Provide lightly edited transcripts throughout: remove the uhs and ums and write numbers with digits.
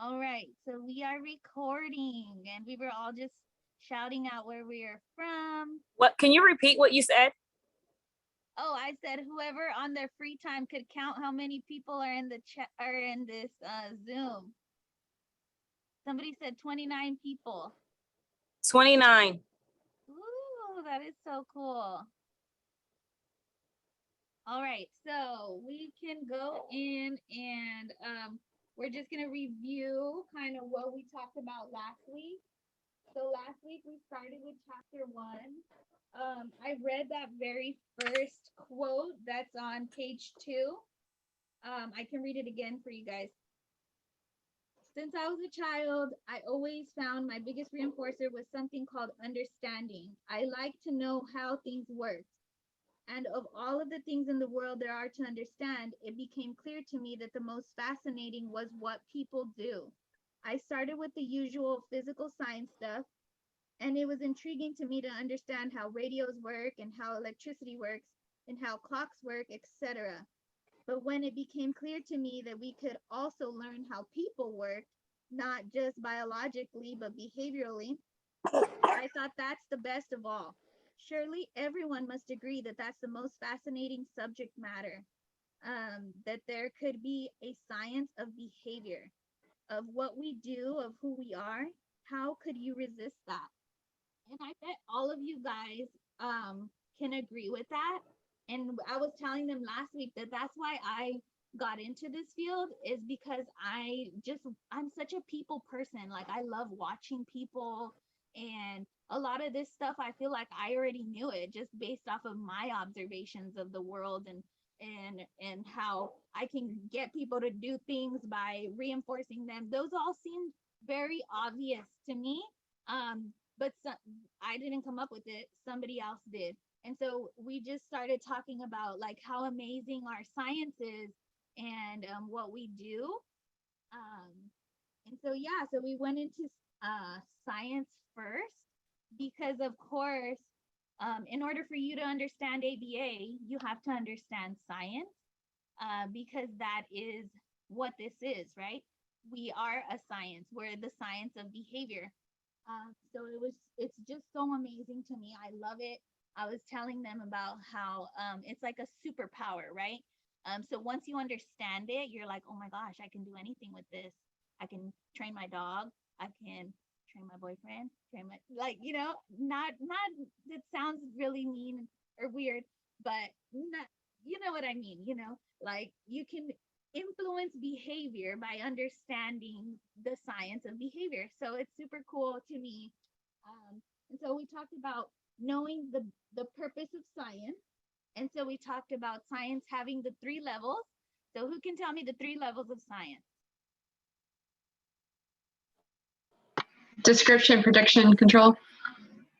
All right, so we are recording and we were all just shouting out where we are from. What? Can you repeat what you said? Oh, I said whoever on their free time could count how many people are in the chat are in this Zoom. Somebody said 29 people. 29. Ooh, that is so cool. All right, so we can go in and we're just gonna review kind of what we talked about last week. So last week we started with chapter 1. I read that very first quote that's on page 2. I can read it again for you guys. Since I was a child, I always found my biggest reinforcer was something called understanding. I like to know how things work. And of all of the things in the world there are to understand, it became clear to me that the most fascinating was what people do. I started with the usual physical science stuff, and it was intriguing to me to understand how radios work and how electricity works and how clocks work, etc. But when it became clear to me that we could also learn how people work, not just biologically, but behaviorally, I thought that's the best of all. Surely everyone must agree that that's the most fascinating subject matter, that there could be a science of behavior, of what we do, of who we are. How could you resist that? And I bet all of you guys can agree with that. And I was telling them last week that that's why I got into this field, is because I'm such a people person. Like, I love watching people, and a lot of this stuff I feel like I already knew it just based off of my observations of the world, and how I can get people to do things by reinforcing them. Those all seem very obvious to me. But I didn't come up with it, somebody else did. And so we just started talking about like how amazing our science is, and what we do. um, and so yeah, so we went into science first, because of course, in order for you to understand ABA, you have to understand science, because that is what this is, right? We are a science. We're the science of behavior. So it's just so amazing to me. I love it. I was telling them about how it's like a superpower, right? So once you understand it, you're like, oh my gosh, I can do anything with this. I can train my dog. I can train my boyfriend. Train my, like, not. It sounds really mean or weird, but not. You know what I mean? Like, you can influence behavior by understanding the science of behavior. So it's super cool to me. And so we talked about knowing the purpose of science. And so we talked about science having the 3 levels. So who can tell me the 3 levels of science? Description, prediction, control.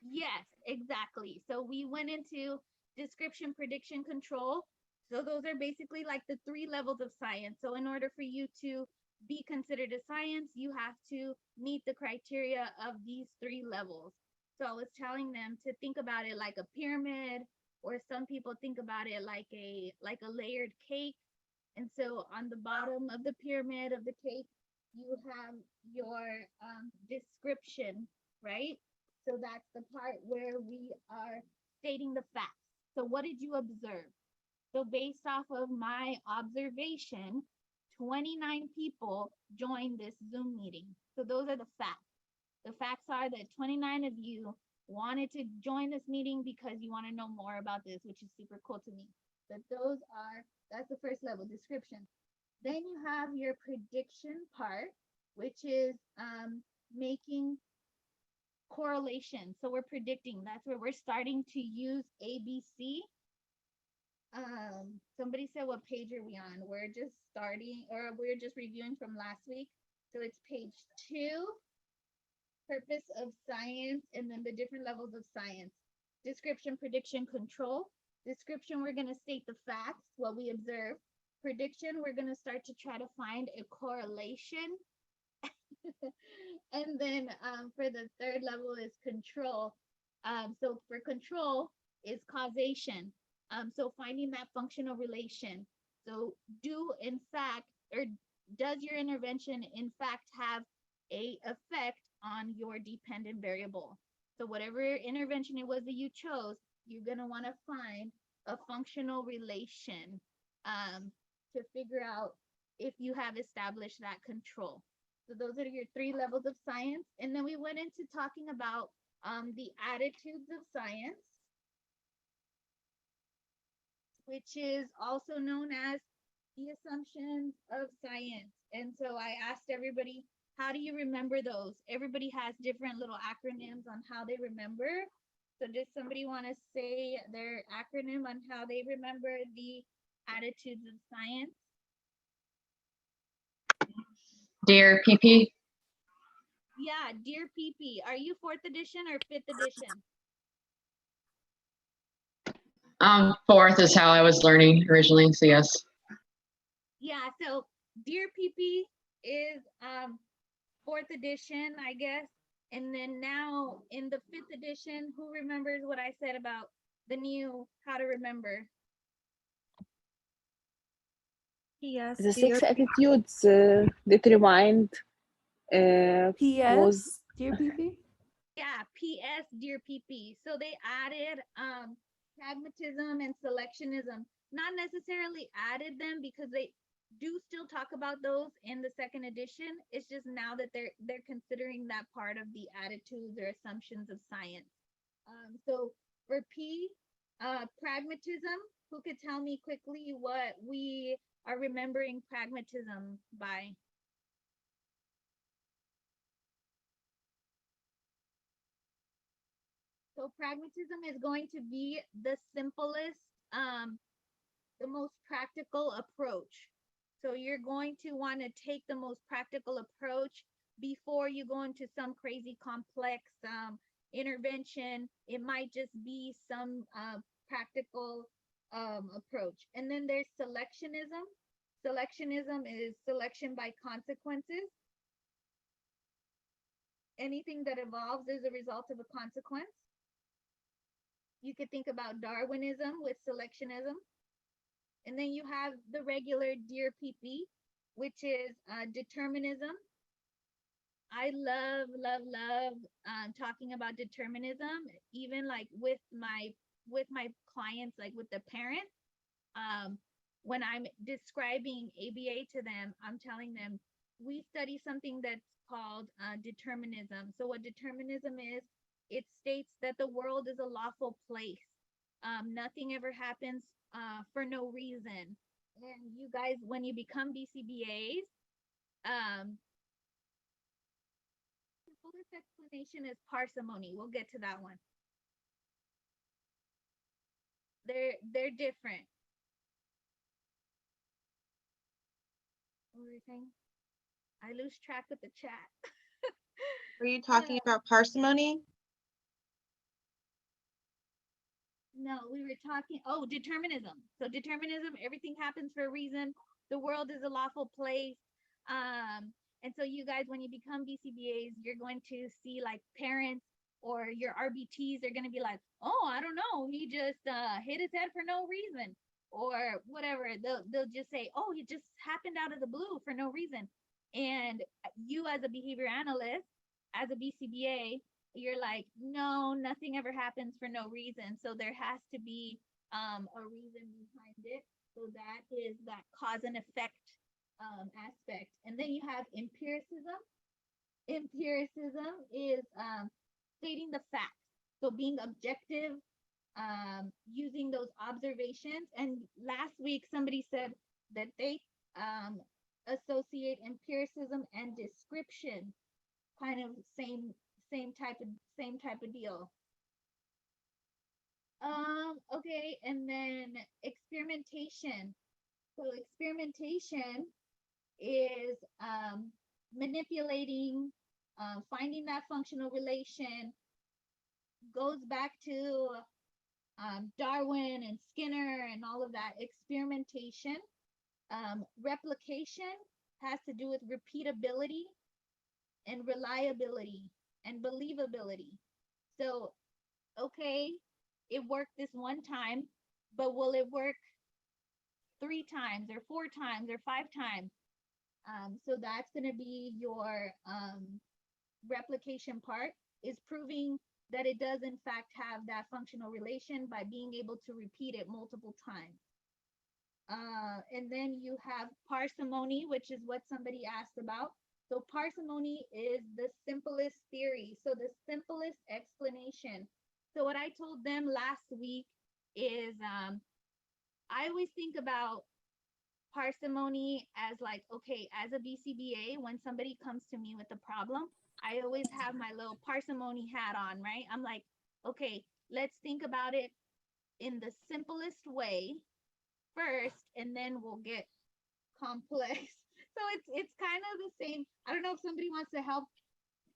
Yes, exactly. So we went into description, prediction, control. So those are basically like the 3 levels of science. So in order for you to be considered a science, you have to meet the criteria of these 3 levels. So I was telling them to think about it like a pyramid, or some people think about it like a layered cake. And so on the bottom of the pyramid of the cake, you have your description, right? So that's the part where we are stating the facts. So what did you observe? So based off of my observation, 29 people joined this Zoom meeting. So those are the facts. The facts are that 29 of you wanted to join this meeting because you want to know more about this, which is super cool to me. But that's the first level, description. Then you have your prediction part, which is making correlation. So we're predicting. That's where we're starting to use ABC. Somebody said, what page are we on? We're just starting, or we're just reviewing from last week. So it's page 2, purpose of science, and then the different levels of science. Description, prediction, control. Description, we're going to state the facts, what we observe. Prediction, we're going to start to try to find a correlation. And then for the third level is control. So for control is causation. So finding that functional relation. So do in fact, or does your intervention in fact have a effect on your dependent variable? So whatever intervention it was that you chose, you're going to want to find a functional relation to figure out if you have established that control. So those are your three levels of science. And then we went into talking about the attitudes of science, which is also known as the assumptions of science. And so I asked everybody, how do you remember those? Everybody has different little acronyms on how they remember. So does somebody want to say their acronym on how they remember the attitudes of science? Dear PP. Yeah, dear PP. Are you fourth edition or fifth edition? Fourth is how I was learning originally, so yes. Yeah, so dear PP is fourth edition, I guess. And then now in the fifth edition, who remembers what I said about the new how to remember? Yes. The six attitudes determined was PS, dear PP. Yeah, PS, dear PP. So they added pragmatism and selectionism. Not necessarily added them because they do still talk about those in the second edition. It's just now that they're considering that part of the attitudes or assumptions of science. So for P, pragmatism. Who could tell me quickly what we are remembering pragmatism by? So pragmatism is going to be the simplest, the most practical approach. So you're going to want to take the most practical approach before you go into some crazy complex intervention. It might just be some practical approach. And then there's selectionism. Selectionism is selection by consequences. Anything that evolves as a result of a consequence. You could think about Darwinism with selectionism. And then you have the regular Dear PP, which is determinism. I love talking about determinism, even like with my clients, like with the parents. When I'm describing ABA to them, I'm telling them we study something that's called determinism. So what determinism is, it states that the world is a lawful place. Nothing ever happens for no reason. And you guys, when you become BCBAs, the fullest explanation is parsimony. We'll get to that one. They're different. What were you saying? I lose track of the chat. Were you talking about parsimony? No, we were talking, determinism. So determinism, everything happens for a reason. The world is a lawful place. And so you guys, when you become BCBAs, you're going to see like parents or your RBTs are going to be like, oh, I don't know. He just hit his head for no reason or whatever. They'll just say, oh, it just happened out of the blue for no reason. And you as a behavior analyst, as a BCBA, you're like, no, nothing ever happens for no reason. So there has to be a reason behind it. So that is that cause and effect aspect. And then you have empiricism. Empiricism is stating the facts. So being objective, using those observations. And last week somebody said that they associate empiricism and description, kind of same type of deal. Okay, and then experimentation. So experimentation is manipulating, finding that functional relation, goes back to Darwin and Skinner and all of that. Experimentation. Replication has to do with repeatability and reliability and believability. So, okay, it worked this one time, but will it work 3 times or 4 times or 5 times? So that's going to be your replication part, is proving that it does in fact have that functional relation by being able to repeat it multiple times. And then you have parsimony, which is what somebody asked about. So parsimony is the simplest theory. So the simplest explanation. So what I told them last week is I always think about parsimony as like, okay, as a BCBA, when somebody comes to me with a problem, I always have my little parsimony hat on, right? I'm like, okay, let's think about it in the simplest way first, and then we'll get complex. So it's kind of the same. I don't know if somebody wants to help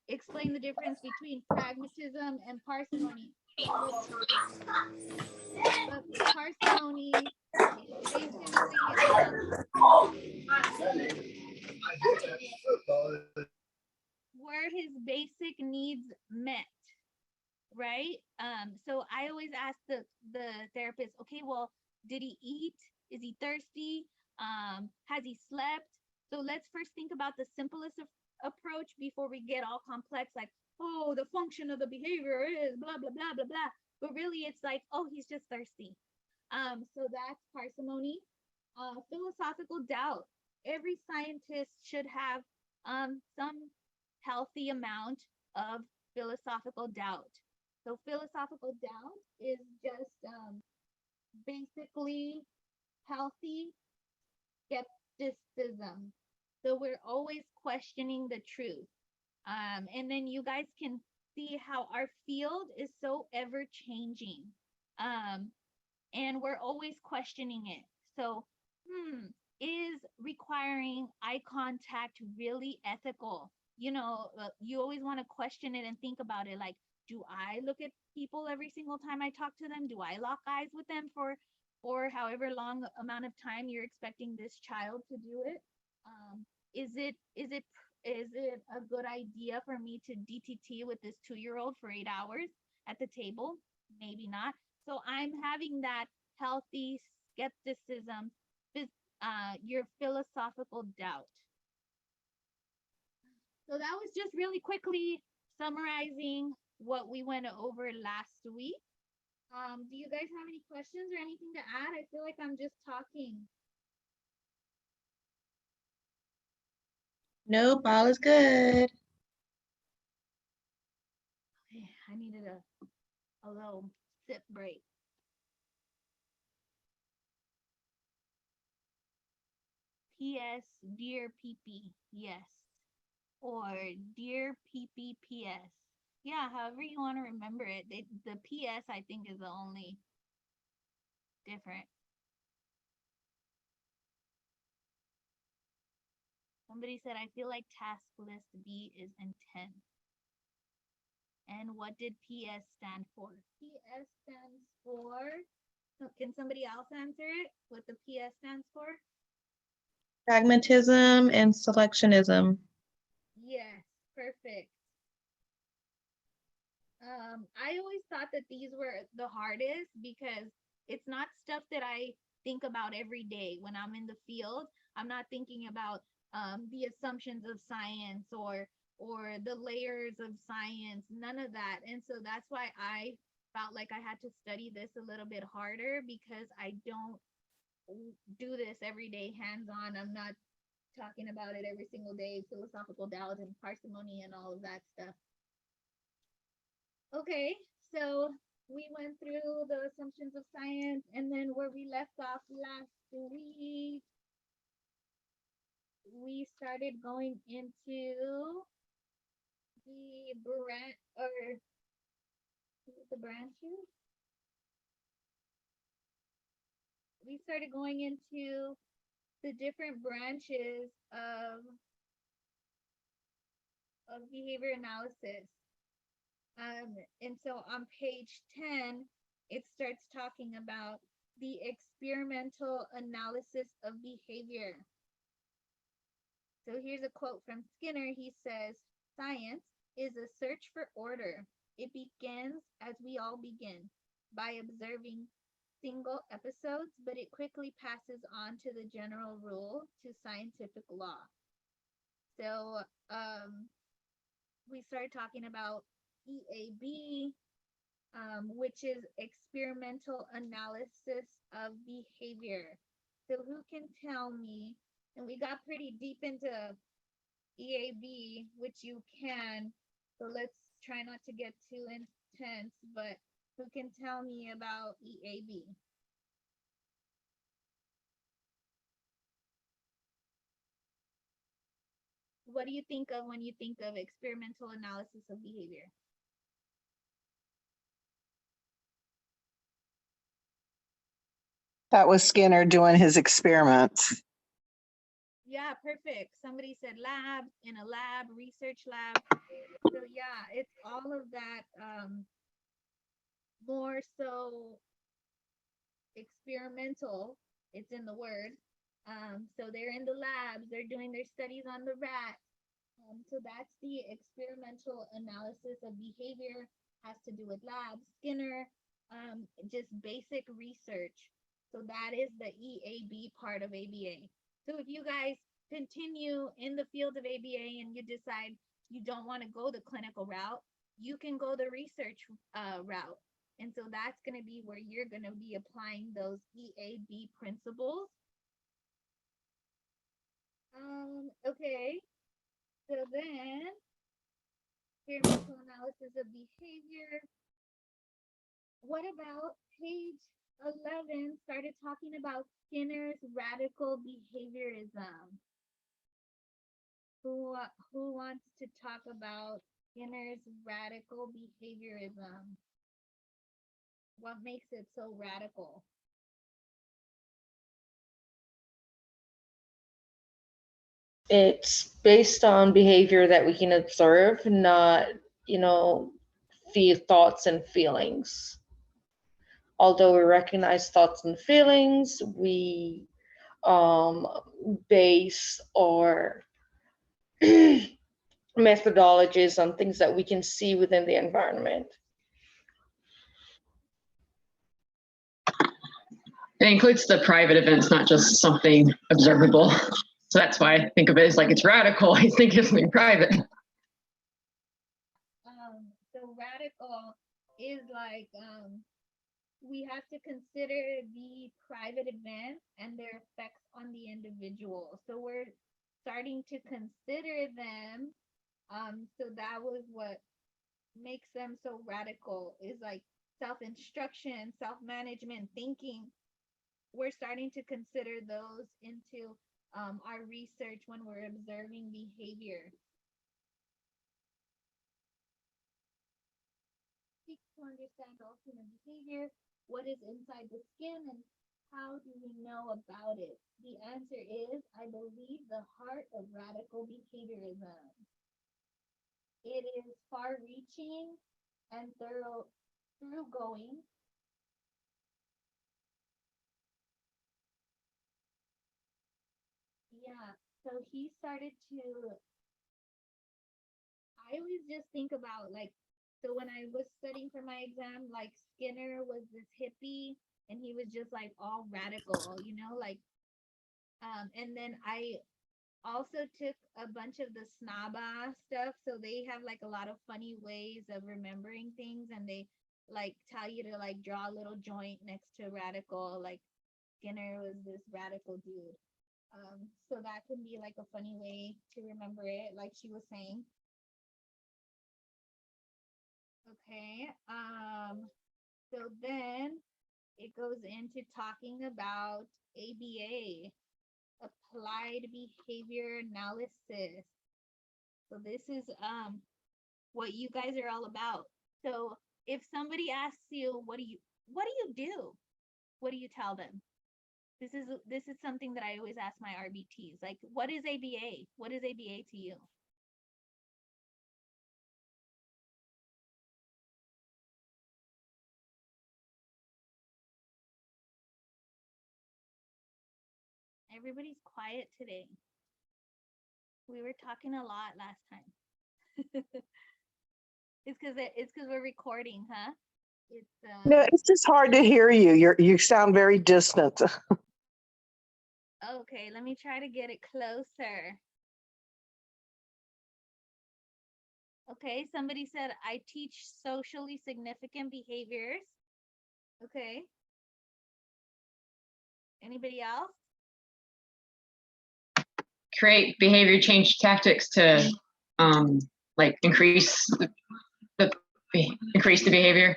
explain the difference between pragmatism and parsimony. But, but parsimony is basically where his basic needs met, right? So I always ask the therapist, okay, well, did he eat? Is he thirsty? Has he slept? So let's first think about the simplest approach before we get all complex, like, oh, the function of the behavior is blah blah blah blah blah. But really, it's like, oh, he's just thirsty. So that's parsimony. Philosophical doubt. Every scientist should have some healthy amount of philosophical doubt. So philosophical doubt is just basically healthy skepticism. So we're always questioning the truth. And then you guys can see how our field is so ever changing. Um, and we're always questioning it. So, is requiring eye contact really ethical? You always want to question it and think about it, like, do I look at people every single time I talk to them? Do I lock eyes with them for however long amount of time you're expecting this child to do it? Is it a good idea for me to DTT with this 2-year-old for 8 hours at the table? Maybe not. So I'm having that healthy skepticism, your philosophical doubt. So that was just really quickly summarizing what we went over last week. Do you guys have any questions or anything to add? I feel like I'm just talking. Nope, all is good. I needed a little sip break. P.S. Dear PP, yes. Or Dear PPPS. Yeah, however you want to remember it. The PS, I think, is the only different. Somebody said, I feel like task list B is intense. And what did PS stand for? PS stands for, can somebody else answer it? What the PS stands for? Pragmatism and selectionism. Yes, perfect. I always thought that these were the hardest because it's not stuff that I think about every day when I'm in the field. I'm not thinking about the assumptions of science or the layers of science, none of that. And so that's why I felt like I had to study this a little bit harder, because I don't do this every day hands on. I'm not talking about it every single day, philosophical doubt and parsimony and all of that stuff. Okay, so we went through the assumptions of science, and then where we left off last week, we started going into the branches. We started going into the different branches of behavior analysis. And so on page 10, it starts talking about the experimental analysis of behavior. So here's a quote from Skinner. He says, science is a search for order. It begins as we all begin, by observing single episodes, but it quickly passes on to the general rule, to scientific law. So we started talking about EAB, which is experimental analysis of behavior. So who can tell me? And we got pretty deep into EAB, which you can. So let's try not to get too intense, but who can tell me about EAB? What do you think of when you think of experimental analysis of behavior? That was Skinner doing his experiments. Yeah, perfect. Somebody said lab, in a lab, research lab. So yeah, it's all of that, more so experimental. It's in the word. So they're in the labs, they're doing their studies on the rat. So that's the experimental analysis of behavior, has to do with labs. Skinner, just basic research. So that is the EAB part of ABA. So if you guys continue in the field of ABA and you decide you don't want to go the clinical route, you can go the research route. And so that's going to be where you're going to be applying those EAB principles. Okay. So then, experimental analysis of behavior. What about page 11 started talking about Skinner's radical behaviorism? Who wants to talk about Skinner's radical behaviorism? What makes it so radical? It's based on behavior that we can observe, not, you know, feel thoughts and feelings. Although we recognize thoughts and feelings, we base our methodologies on things that we can see within the environment. It includes the private events, not just something observable. So that's why I think of it as like it's radical. I think it's something private. So radical is like, we have to consider the private events and their effects on the individual. So we're starting to consider them. So that was what makes them so radical, is like self-instruction, self-management, thinking. We're starting to consider those into our research when we're observing behavior. Seek to understand all human behavior, what is inside the skin, and how do we know about it? The answer is, I believe, the heart of radical behaviorism. It is far-reaching and thoroughgoing. Yeah, so he started to, I always just think about like, so when I was studying for my exam, like Skinner was this hippie and he was just like all radical, like, and then I also took a bunch of the snaba stuff. So they have like a lot of funny ways of remembering things, and they like tell you to like draw a little joint next to radical. Like Skinner was this radical dude. So that can be like a funny way to remember it, like she was saying. Okay. So then it goes into talking about ABA, applied behavior analysis. So this is what you guys are all about. So if somebody asks you, what do you do? What do you tell them? This is something that I always ask my RBTs. Like, what is ABA? What is ABA to you? Everybody's quiet today. We were talking a lot last time. It's because we're recording, huh? It's No, it's just hard to hear you. You sound very distant. Okay, let me try to get it closer. Okay, somebody said I teach socially significant behaviors. Okay. Anybody else? Create behavior change tactics to like increase the increase the behavior.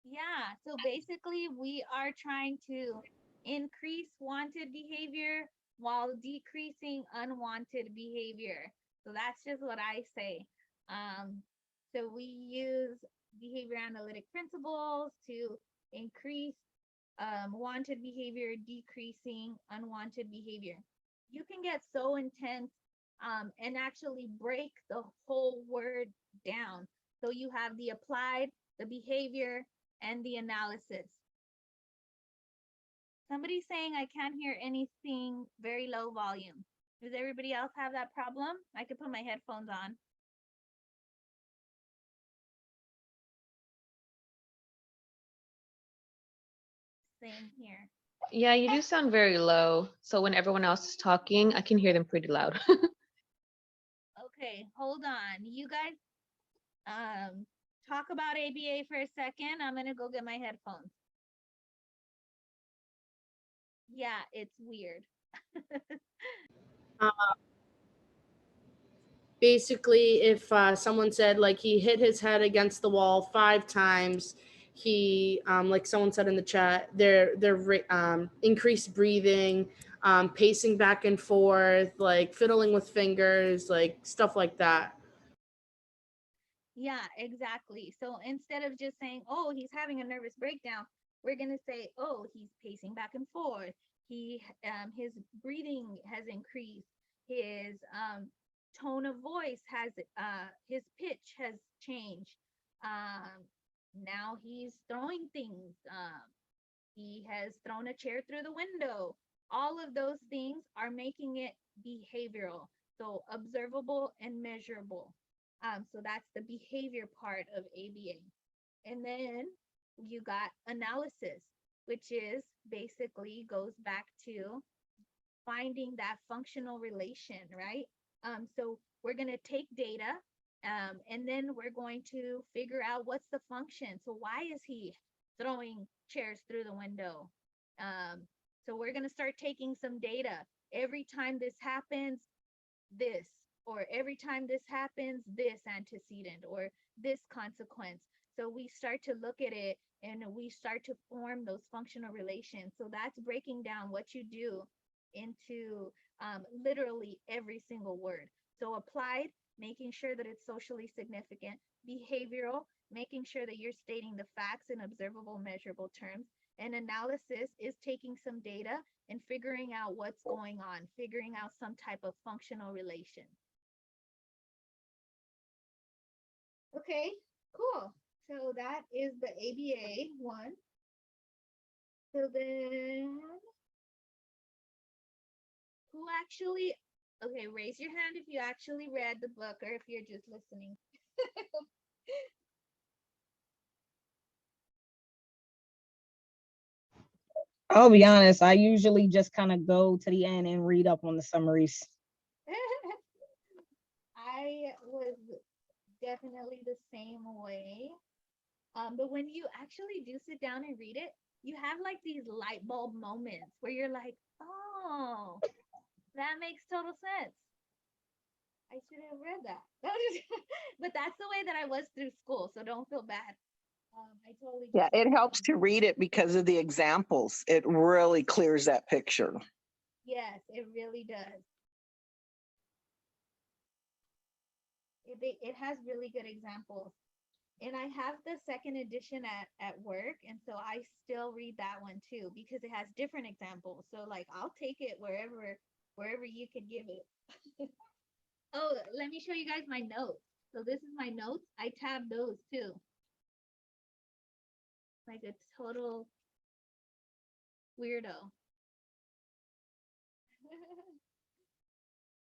Yeah, so basically we are trying to increase wanted behavior while decreasing unwanted behavior. So that's just what I say. So we use behavior analytic principles to increase wanted behavior, decreasing unwanted behavior. You can get so intense and actually break the whole word down. So you have the applied, the behavior, and the analysis. Somebody's saying I can't hear anything, very low volume. Does everybody else have that problem? I could put my headphones on. Same here. Yeah, you do sound very low. So when everyone else is talking, I can hear them pretty loud. Okay, hold on. You guys talk about ABA for a second. I'm gonna go get my headphones. Yeah, it's weird. Basically, if someone said like he hit his head against the wall 5 times, he like someone said in the chat, they're increased breathing, pacing back and forth, like fiddling with fingers, like stuff like that. Yeah, exactly. So instead of just saying, oh, he's having a nervous breakdown, we're going to say, oh, he's pacing back and forth. His breathing has increased. His tone of voice has, his pitch has changed. Now he's throwing things. He has thrown a chair through the window. All of those things are making it behavioral. So observable and measurable. So that's the behavior part of ABA. And then you got analysis, which is basically goes back to finding that functional relation, right? So we're going to take data and then we're going to figure out what's the function. So why is he throwing chairs through the window? So we're going to start taking some data. Every time this happens, this, or every time this happens, this antecedent or this consequence. So we start to look at it and we start to form those functional relations. So that's breaking down what you do into literally every single word. So applied, making sure that it's socially significant. Behavioral, making sure that you're stating the facts in observable, measurable terms. And analysis is taking some data and figuring out what's going on, figuring out some type of functional relation. Okay, cool. So that is the ABA one. So then, who actually, okay, raise your hand if you actually read the book or if you're just listening. I'll be honest, I usually just kind of go to the end and read up on the summaries. I was definitely the same way. But when you actually do sit down and read it, you have like these light bulb moments where you're like, oh, that makes total sense. I should have read that. But that's the way that I was through school, so don't feel bad. I totally Yeah, just it helps to read it because of the examples. It really clears that picture. Yes, it really does. It has really good examples. And I have the second edition at work, and so I still read that one too because it has different examples. So like I'll take it wherever you could give it. Oh, let me show you guys my notes. So this is my notes. I tabbed those too. Like a total weirdo.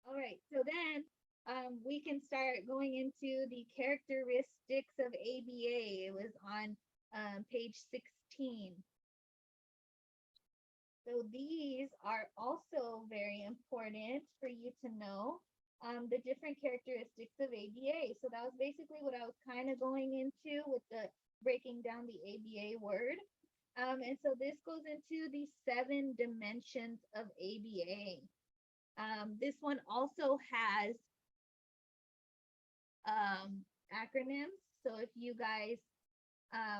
All right, so then we can start going into the characteristics of ABA. It was on page 16. So these are also very important for you to know. the different characteristics of ABA. So that was basically what I was kind of going into with the breaking down the ABA word. And so this goes into the 7 dimensions of ABA. This one also has acronyms. So if you guys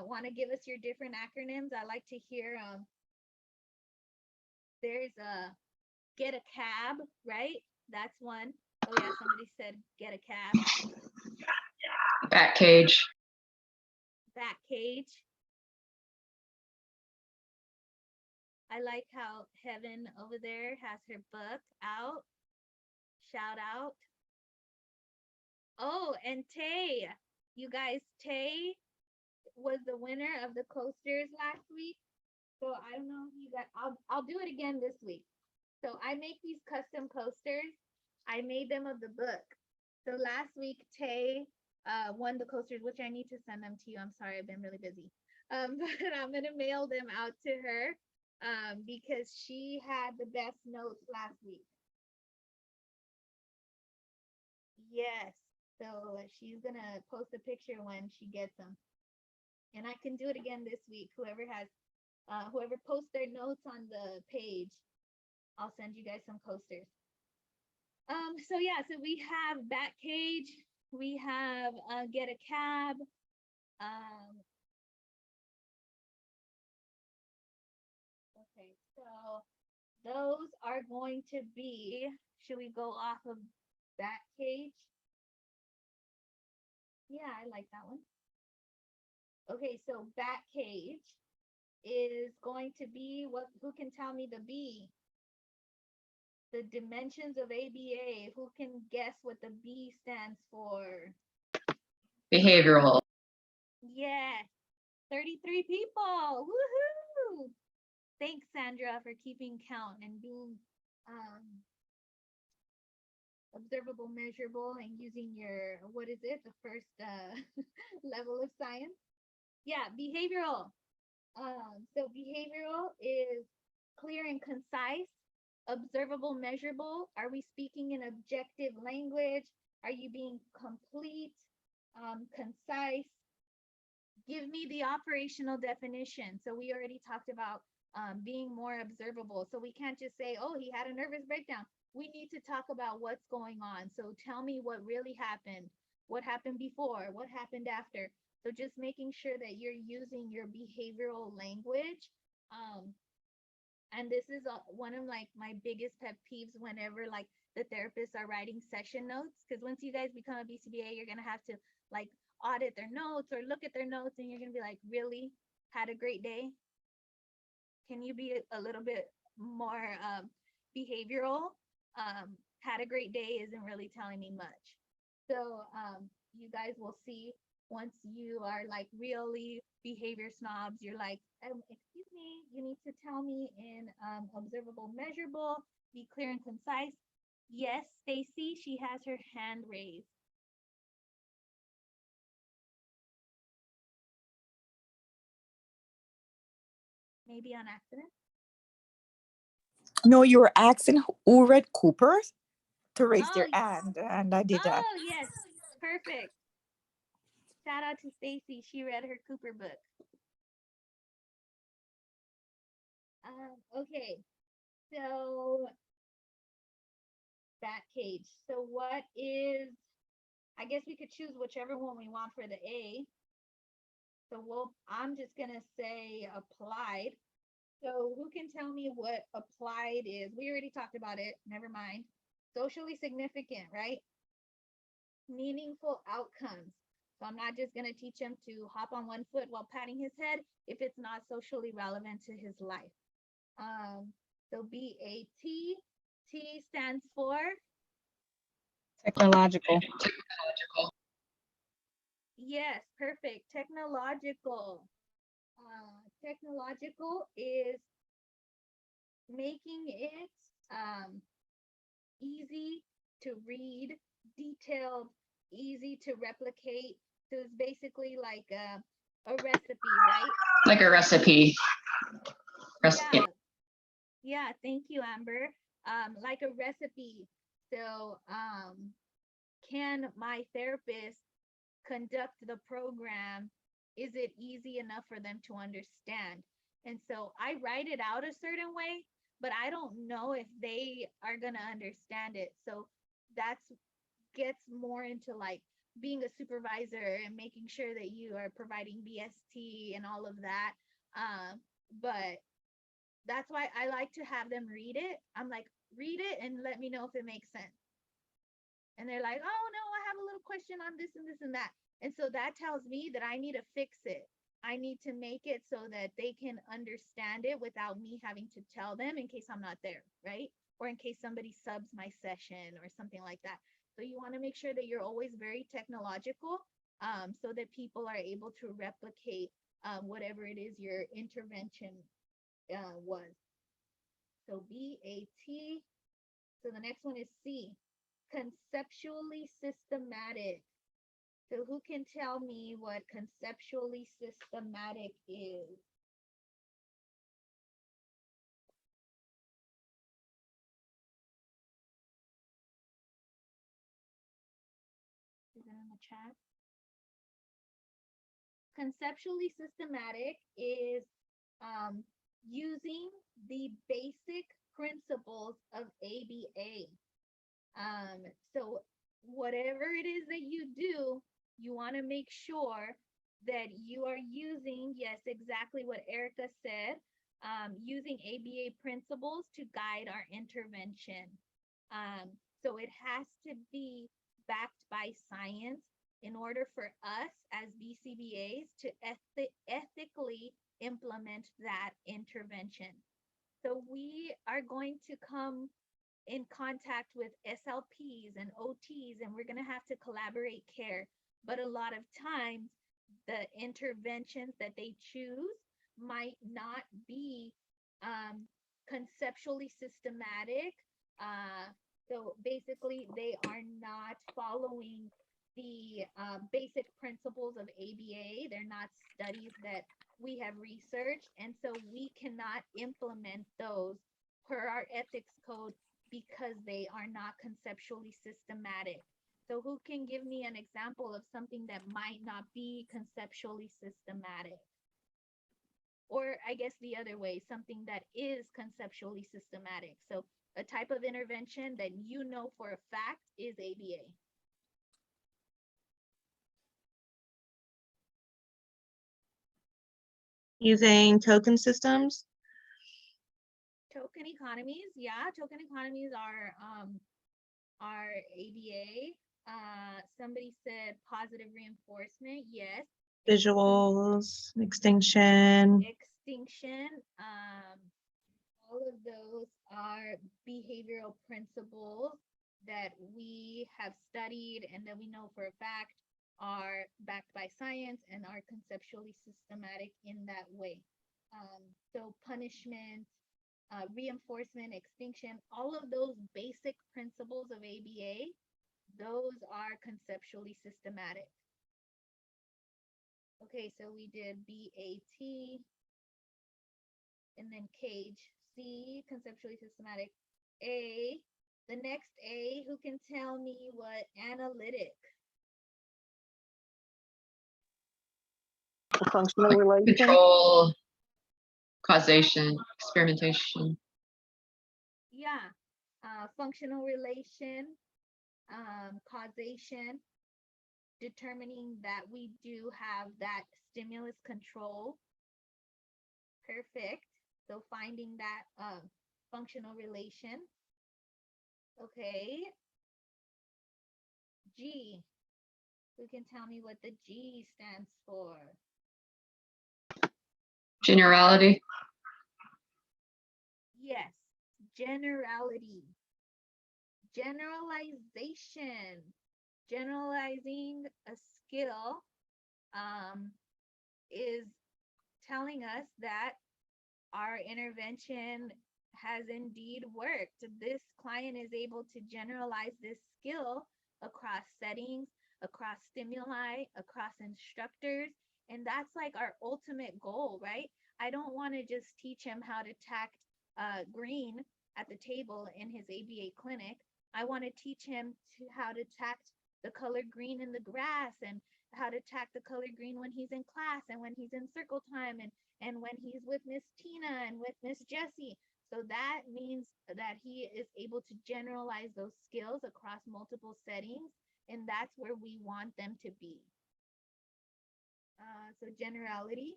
want to give us your different acronyms, I like to hear. There's a get a cab, right? That's one. Oh yeah, somebody said get a cab. Bat cage. Bat cage. I like how Heaven over there has her book out. Shout out. Oh, and Tay. You guys, Tay was the winner of the coasters last week. So I don't know if you guys, I'll do it again this week. So I make these custom coasters. I made them of the book. So last week, Tay won the coasters, which I need to send them to you. I'm sorry, I've been really busy. But I'm gonna mail them out to her because she had the best notes last week. Yes. So she's gonna post a picture when she gets them. And I can do it again this week. Whoever posts their notes on the page, I'll send you guys some coasters. So yeah, so we have Bat Cage, we have Get a Cab, okay, so those are going to be, should we go off of Bat Cage? Yeah, I like that one. Okay, so Bat Cage is going to be who can tell me the B? The dimensions of ABA. Who can guess what the B stands for? Behavioral. Yes, 33 people. Woohoo! Thanks, Sandra, for keeping count and being observable, measurable, and using your, what is it, the first level of science? Yeah, behavioral. So behavioral is clear and concise, observable, measurable. Are we speaking in objective language? Are you being complete, concise? Give me the operational definition. So we already talked about being more observable. So we can't just say, oh, he had a nervous breakdown. We need to talk about what's going on. So tell me what really happened, what happened before, what happened after. So just making sure that you're using your behavioral language. And this is one of like my biggest pet peeves whenever like the therapists are writing session notes. Because once you guys become a BCBA, you're gonna have to like audit their notes or look at their notes, and you're gonna be like, really? Had a great day? Can you be a little bit more behavioral? Had a great day isn't really telling me much. So you guys will see once you are like really behavior snobs, you're like, excuse me, you need to tell me in observable, measurable, be clear and concise. Yes, Stacy, she has her hand raised. Maybe on accident. No, you were asking who read Cooper to raise Oh, their hand, and I did that. oh yes, perfect. Shout out to Stacy. She read her Cooper book. Okay, so Bat Cage. So what is, I guess we could choose whichever one we want for the A. So I'm just gonna say applied. So who can tell me what applied is? We already talked about it, never mind. Socially significant, right? Meaningful outcomes. So I'm not just gonna teach him to hop on one foot while patting his head if it's not socially relevant to his life. So BAT, T stands for Technological. yes, perfect. Technological. Technological is making it easy to read, detailed, easy to replicate. So it's basically like a recipe, right? Like a recipe. Yeah. Yeah, thank you, Amber. Like a recipe. So, can my therapist conduct the program? Is it easy enough for them to understand? And so I write it out a certain way, but I don't know if they are going to understand it. So that's gets more into like being a supervisor and making sure that you are providing BST and all of that. But that's why I like to have them read it. I'm like, read it and let me know if it makes sense. And they're like, oh no, I have a little question on this and this and that. And so that tells me that I need to fix it. I need to make it so that they can understand it without me having to tell them in case I'm not there, right? Or in case somebody subs my session or something like that. So you want to make sure that you're always very technological, so that people are able to replicate whatever it is your intervention was. So BAT. So the next one is C, conceptually systematic. So who can tell me what conceptually systematic is? Is it in the chat? Conceptually systematic is using the basic principles of ABA. So whatever it is that you do, you want to make sure that you are using, yes, exactly what Erica said, using ABA principles to guide our intervention. So it has to be backed by science in order for us as BCBAs to ethically implement that intervention. So we are going to come in contact with SLPs and OTs, and we're going to have to collaborate care. But a lot of times, the interventions that they choose might not be conceptually systematic. So basically, they are not following the basic principles of ABA. They're not studies that we have researched. And so we cannot implement those per our ethics code because they are not conceptually systematic. So who can give me an example of something that might not be conceptually systematic? Or I guess the other way, something that is conceptually systematic. So a type of intervention that you know for a fact is ABA. Using token systems. Token economies, yeah, token economies are ABA. Somebody said positive reinforcement, yes. Visuals, extinction. Extinction, all of those are behavioral principles that we have studied and that we know for a fact are backed by science and are conceptually systematic in that way. So punishment, reinforcement, extinction, all of those basic principles of ABA, those are conceptually systematic. Okay, so we did BAT and then cage. C, conceptually systematic. A, the next A, who can tell me what analytic? Functional relation. Control, causation, experimentation. Yeah, functional relation, causation, determining that we do have that stimulus control. Perfect. So finding that functional relation. Okay. G. Who can tell me what the G stands for? Generality. Yes, generality. Generalization. Generalizing a skill is telling us that our intervention has indeed worked. This client is able to generalize this skill across settings, across stimuli, across instructors. And that's like our ultimate goal, right? I don't want to just teach him how to tact green at the table in his ABA clinic. I want to teach him to how to tact the color green in the grass, and how to tact the color green when he's in class and when he's in circle time, and when he's with Miss Tina and with Miss Jessie. So that means that he is able to generalize those skills across multiple settings, and that's where we want them to be. So generality.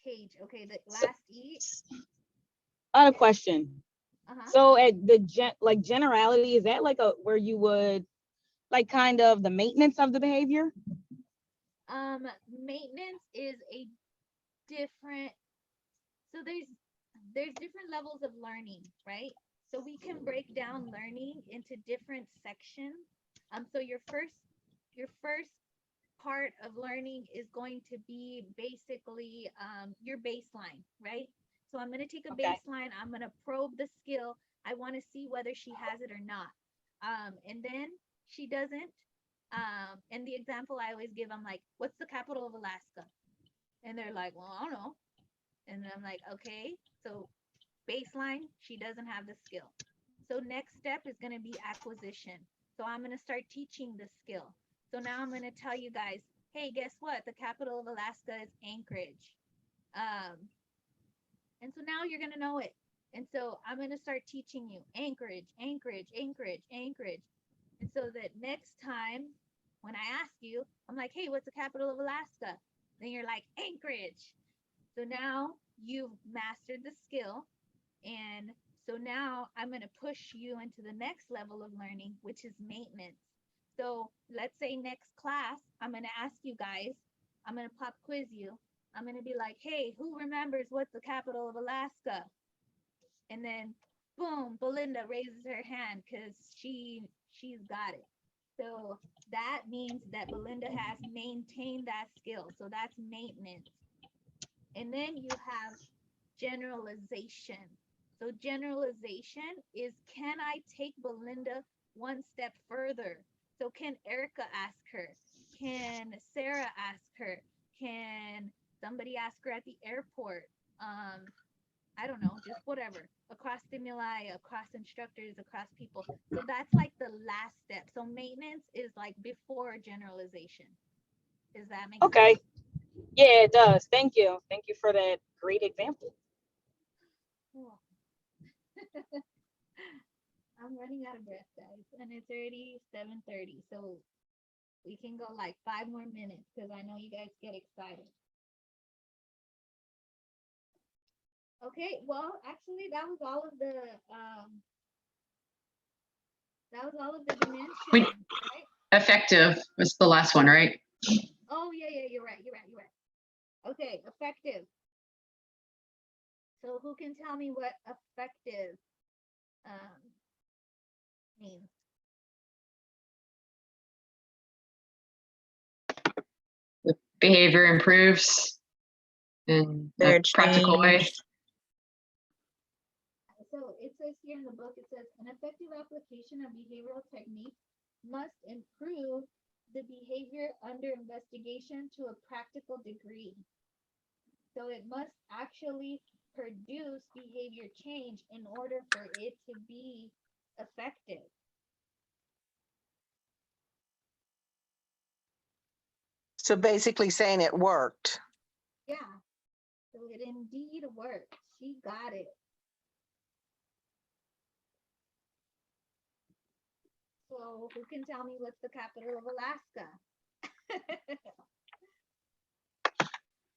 Cage. Okay, the last E. I have a question. Uh-huh. So at the generality, is that like where you would like kind of the maintenance of the behavior? Maintenance is a different, so there's different levels of learning, right? So we can break down learning into different sections. So your first part of learning is going to be basically your baseline, right? So I'm going to take a baseline, I'm going to probe the skill, I want to see whether she has it or not. And then she doesn't. And the example I always give, I'm like, what's the capital of Alaska? And they're like, well, I don't know. And I'm like, okay, so baseline, she doesn't have the skill. So next step is going to be acquisition. So I'm going to start teaching the skill. So now I'm going to tell you guys, hey, guess what? The capital of Alaska is Anchorage. And so now you're going to know it. And so I'm going to start teaching you Anchorage, Anchorage, Anchorage, Anchorage. And so that next time when I ask you, I'm like, hey, what's the capital of Alaska? Then you're like, Anchorage. So now you've mastered the skill. And so now I'm going to push you into the next level of learning, which is maintenance. So let's say next class, I'm going to ask you guys, I'm going to pop quiz you. I'm going to be like, hey, who remembers what's the capital of Alaska? And then boom, Belinda raises her hand because she's got it. So that means that Belinda has maintained that skill. So that's maintenance. And then you have generalization. So generalization is, can I take Belinda one step further? So can Erica ask her? Can Sarah ask her? Can somebody ask her at the airport? I don't know, just whatever, across stimuli, across instructors, across people. So that's like the last step. So maintenance is like before generalization. Does that make sense? Yeah, it does. Thank you. Thank you for that great example. Cool. I'm running out of breath, guys, and it's already 7:30, so we can go like 5 more minutes because I know you guys get excited. Okay, well, actually, that was all of the dimensions, right? Effective was the last one, right? Oh, yeah, you're right. Okay, effective. So who can tell me what effective means? The behavior improves in a practical way. So it says here in the book, it says an effective application of behavioral techniques must improve the behavior under investigation to a practical degree. So it must actually produce behavior change in order for it to be effective. So basically saying it worked. Yeah. So it indeed worked. She got it. So who can tell me what's the capital of Alaska?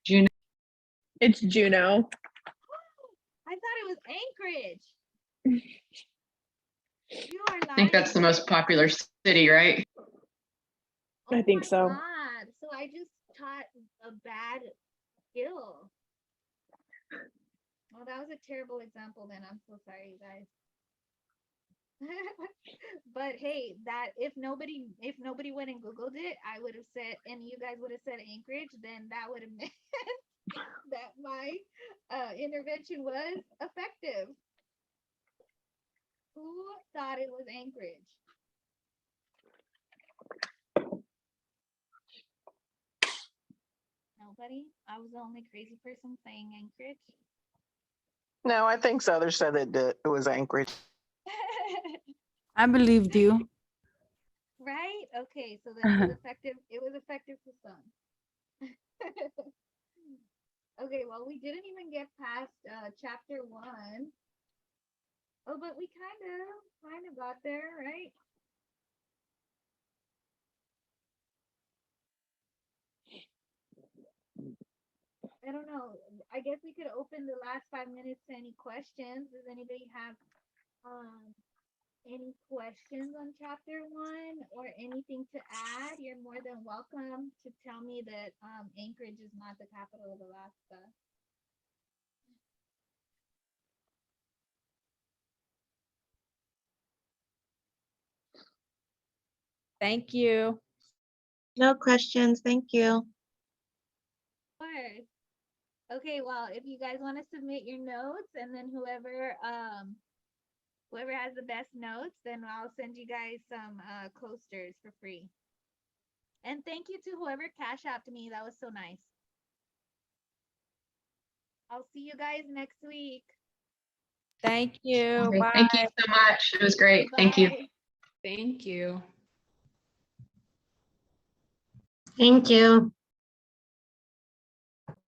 Juno. It's Juneau. I thought it was Anchorage. You are lying. I think that's the most popular city, right? Oh I think my so. God. So I just taught a bad skill. Well, that was a terrible example then. I'm so sorry, you guys. But hey, that if nobody went and Googled it, I would have said, and you guys would have said Anchorage, then that would have meant that my intervention was effective. Who thought it was Anchorage? Nobody? I was the only crazy person saying Anchorage. No, I think others said it was Anchorage. I believed you. Right? Okay, so then it was effective. It was effective for some. Okay, well, we didn't even get past chapter 1. Oh, but we kind of got there, right? I don't know. I guess we could open the last 5 minutes to any questions. Does anybody have any questions on chapter 1 or anything to add? You're more than welcome to tell me that Anchorage is not the capital of Alaska. Thank you. No questions. Thank you. Of course. Okay, well, if you guys want to submit your notes, and then whoever has the best notes, then I'll send you guys some coasters for free. And thank you to whoever cash out to me. That was so nice. I'll see you guys next week. Thank you. Okay, Bye. thank you so much. It was great. Thank you. Bye. Thank you. Thank you.